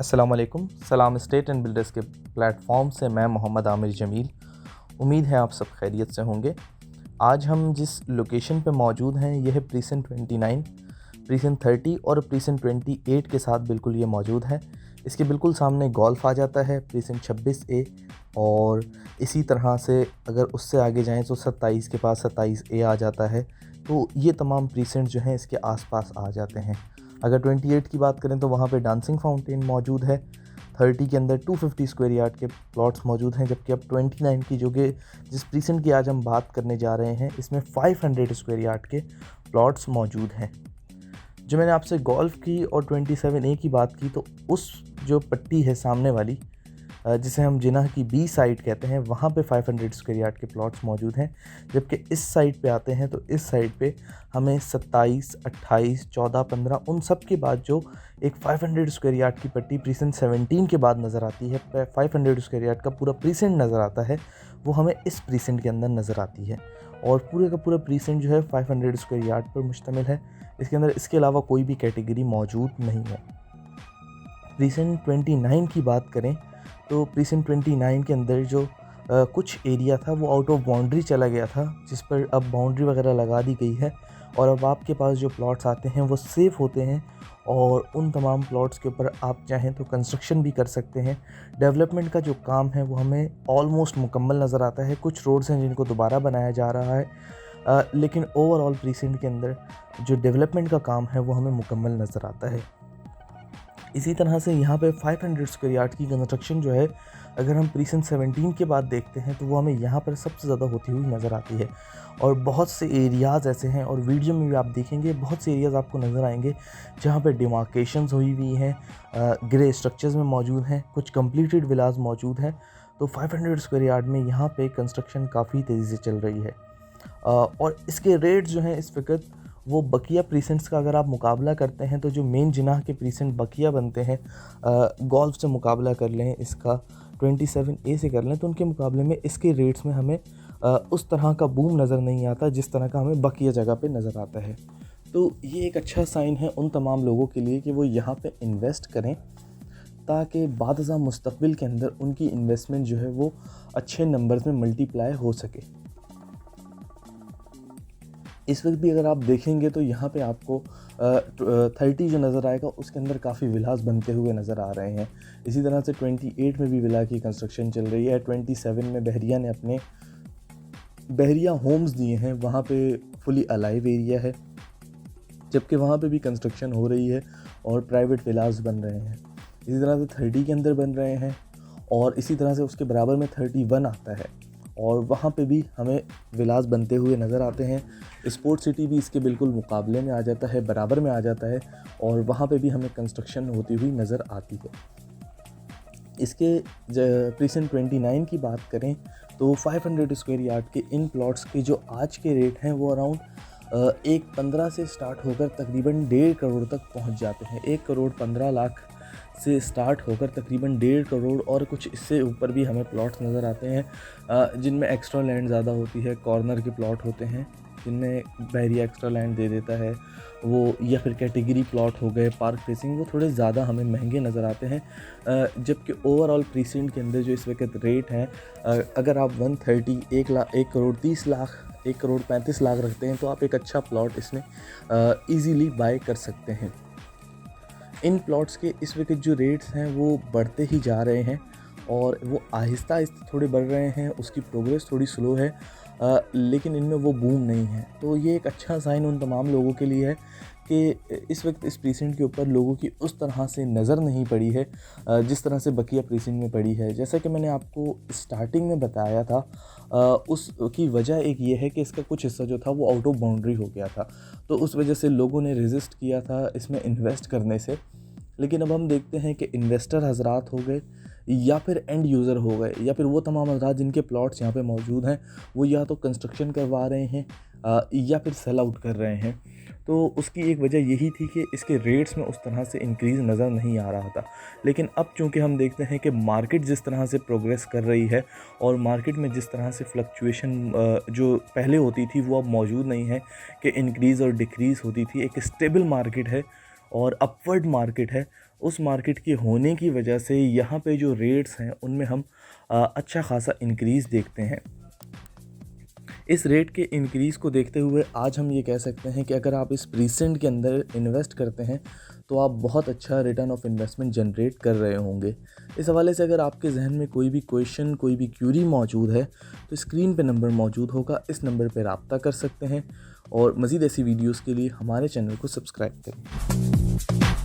अस्सलाम वालेकुम। सलाम स्टेट एंड बिल्डर्स के प्लेटफॉर्म से मैं मोहम्मद आमिर जमील। उम्मीद है आप सब खैरियत से होंगे। आज हम जिस लोकेशन पे मौजूद हैं यह है प्रीसेंट 29, प्रीसेंट 30 और प्रीसेंट 28 के साथ बिल्कुल ये मौजूद है। इसके बिल्कुल सामने गोल्फ आ जाता है प्रीसेंट 26A, और इसी तरह से अगर उससे आगे जाएँ तो 27 के पास 27A आ जाता है। तो ये तमाम प्रीसेंट जो हैं इसके आसपास आ जाते हैं। अगर 28 की बात करें तो वहाँ पे डांसिंग फाउंटेन मौजूद है। 30 के अंदर 250 स्क्वायर यार्ड के प्लॉट्स मौजूद हैं, जबकि अब 29 की जो कि जिस प्रीसेंट की आज हम बात करने जा रहे हैं इसमें 500 स्क्वायर यार्ड के प्लॉट्स मौजूद हैं। जो मैंने आपसे गोल्फ की और 27A की बात की, तो उस जो पट्टी है सामने वाली, जिसे हम जिनाह की बी साइड कहते हैं, वहाँ पे 500 स्क्वायर यार्ड के प्लॉट्स मौजूद हैं। जबकि इस साइड पे आते हैं तो इस साइड पे हमें 27, 28, 14, 15 उन सब के बाद जो एक 500 स्क्वायर यार्ड की पट्टी प्रीसेंट 17 के बाद नज़र आती है, 500 स्क्वायर यार्ड का पूरा प्रीसेंट नज़र आता है, वो हमें इस प्रीसेंट के अंदर नज़र आती है। और पूरे का पूरा प्रीसेंट जो है 500 स्क्वायर यार्ड पर मुश्तमिल है। इसके अंदर इसके अलावा कोई भी कैटेगरी मौजूद नहीं है। प्रीसेंट 29 की बात करें तो प्रीसेंट 29 के अंदर जो कुछ एरिया था वो आउट ऑफ बाउंड्री चला गया था, जिस पर अब बाउंड्री वगैरह लगा दी गई है। और अब आपके पास जो प्लॉट्स आते हैं वो सेफ़ होते हैं, और उन तमाम प्लॉट्स के ऊपर आप चाहें तो कंस्ट्रक्शन भी कर सकते हैं। डेवलपमेंट का जो काम है वो हमें ऑलमोस्ट मुकम्मल नज़र आता है। कुछ रोड्स हैं जिनको दोबारा बनाया जा रहा है, लेकिन ओवरऑल प्रीसेंट के अंदर जो डेवलपमेंट का काम है वो हमें मुकम्मल नज़र आता है। इसी तरह से यहाँ पे 500 स्क्वायर यार्ड की कंस्ट्रक्शन जो है, अगर हम प्रीसेंट 17 के बाद देखते हैं तो वो हमें यहाँ पर सबसे ज़्यादा होती हुई नज़र आती है। और बहुत से एरियाज़ ऐसे हैं, और वीडियो में भी आप देखेंगे बहुत से एरियाज़ आपको नज़र आएंगे जहाँ पे डिमार्केशंस हुई हुई हैं, ग्रे स्ट्रक्चर्स में मौजूद हैं, कुछ कंप्लीटेड विलाज मौजूद हैं। तो 500 स्क्वायर यार्ड में यहाँ पे कंस्ट्रक्शन काफ़ी तेज़ी से चल रही है। और इसके रेट्स जो हैं इस वक्त वो बकिया प्रीसेंट्स का अगर आप मुकाबला करते हैं तो जो मेन जिनाह के प्रीसेंट बकिया बनते हैं, गोल्फ से मुकाबला कर लें, इसका 27A से कर लें, तो उनके मुकाबले में इसके रेट्स में हमें उस तरह का बूम नज़र नहीं आता जिस तरह का हमें बकिया जगह पे नज़र आता है। तो ये एक अच्छा साइन है उन तमाम लोगों के लिए कि वो यहाँ पे इन्वेस्ट करें, ताकि बादशाह मुस्तक़बिल के अंदर उनकी इन्वेस्टमेंट जो है वो अच्छे नंबर्स में मल्टीप्लाई हो सके। इस वक्त भी अगर आप देखेंगे तो यहाँ पे आपको 30 जो नज़र आएगा उसके अंदर काफ़ी विलास बनते हुए नज़र आ रहे हैं। इसी तरह से 28 में भी विला की कंस्ट्रक्शन चल रही है। 27 में बहरिया ने अपने बहरिया होम्स दिए हैं, वहाँ पे फुली अलाइव एरिया है, जबकि वहाँ पे भी कंस्ट्रक्शन हो रही है और प्राइवेट विलास बन रहे हैं। इसी तरह से 30 के अंदर बन रहे हैं, और इसी तरह से उसके बराबर में 31 आता है, और वहाँ पे भी हमें विलास बनते हुए नज़र आते हैं। स्पोर्ट सिटी भी इसके बिल्कुल मुकाबले में आ जाता है, बराबर में आ जाता है, और वहाँ पे भी हमें कंस्ट्रक्शन होती हुई नज़र आती है। इसके प्रीसेंट 29 की बात करें तो 500 स्क्वायर यार्ड के इन प्लॉट्स के जो आज के रेट हैं वो अराउंड 1.15 से स्टार्ट होकर तकरीबन 1.5 करोड़ तक पहुँच जाते हैं। 1 करोड़ 15 लाख से स्टार्ट होकर तकरीबन 1.5 करोड़ और कुछ इससे ऊपर भी हमें प्लॉट्स नज़र आते हैं, जिनमें एक्स्ट्रा लैंड ज़्यादा होती है। कॉर्नर के प्लॉट होते हैं जिनमें बहरिया एक्स्ट्रा लैंड दे देता है वो, या फिर कैटेगरी प्लॉट हो गए पार्क फेसिंग, वो थोड़े ज़्यादा हमें महंगे नज़र आते हैं। जबकि ओवरऑल प्रीसेंट के अंदर जो इस वक्त रेट हैं, अगर आप 1 करोड़ 30 लाख 1 करोड़ 35 लाख रखते हैं तो आप एक अच्छा प्लॉट इसमें ईज़िली बाय कर सकते हैं। इन प्लॉट्स के इस वक्त जो रेट्स हैं वो बढ़ते ही जा रहे हैं, और वो आहिस्ता आहिस्ता थोड़े बढ़ रहे हैं, उसकी प्रोग्रेस थोड़ी स्लो है, लेकिन इनमें वो बूम नहीं है। तो ये एक अच्छा साइन उन तमाम लोगों के लिए है कि इस वक्त इस प्रीसेंट के ऊपर लोगों की उस तरह से नज़र नहीं पड़ी है जिस तरह से बकिया प्रीसेंट में पड़ी है। जैसा कि मैंने आपको स्टार्टिंग में बताया था, उसकी वजह एक ये है कि इसका कुछ हिस्सा जो था वो आउट ऑफ बाउंड्री हो गया था, तो उस वजह से लोगों ने रेजिस्ट किया था इसमें इन्वेस्ट करने से। लेकिन अब हम देखते हैं कि इन्वेस्टर हजरात हो गए, या फिर एंड यूज़र हो गए, या फिर वो तमाम हजरात जिनके प्लॉट्स यहाँ पे मौजूद हैं, वो या तो कंस्ट्रक्शन करवा रहे हैं या फिर सेल आउट कर रहे हैं। तो उसकी एक वजह यही थी कि इसके रेट्स में उस तरह से इंक्रीज़ नज़र नहीं आ रहा था। लेकिन अब चूँकि हम देखते हैं कि मार्केट जिस तरह से प्रोग्रेस कर रही है, और मार्केट में जिस तरह से फ्लक्चुएशन जो पहले होती थी वो अब मौजूद नहीं है कि इंक्रीज़ और डिक्रीज़ होती थी। एक स्टेबल मार्केट है और अपवर्ड मार्केट है, उस मार्केट के होने की वजह से यहाँ पे जो रेट्स हैं उनमें हम अच्छा खासा इंक्रीज़ देखते हैं। इस रेट के इंक्रीज़ को देखते हुए आज हम ये कह सकते हैं कि अगर आप इस प्रीसेंट के अंदर इन्वेस्ट करते हैं तो आप बहुत अच्छा रिटर्न ऑफ इन्वेस्टमेंट जनरेट कर रहे होंगे। इस हवाले से अगर आपके जहन में कोई भी क्वेश्चन, कोई भी क्यूरी मौजूद है तो स्क्रीन पे नंबर मौजूद होगा, इस नंबर पर रब्ता कर सकते हैं और मज़ीद ऐसी वीडियोज़ के लिए हमारे चैनल को सब्सक्राइब करें।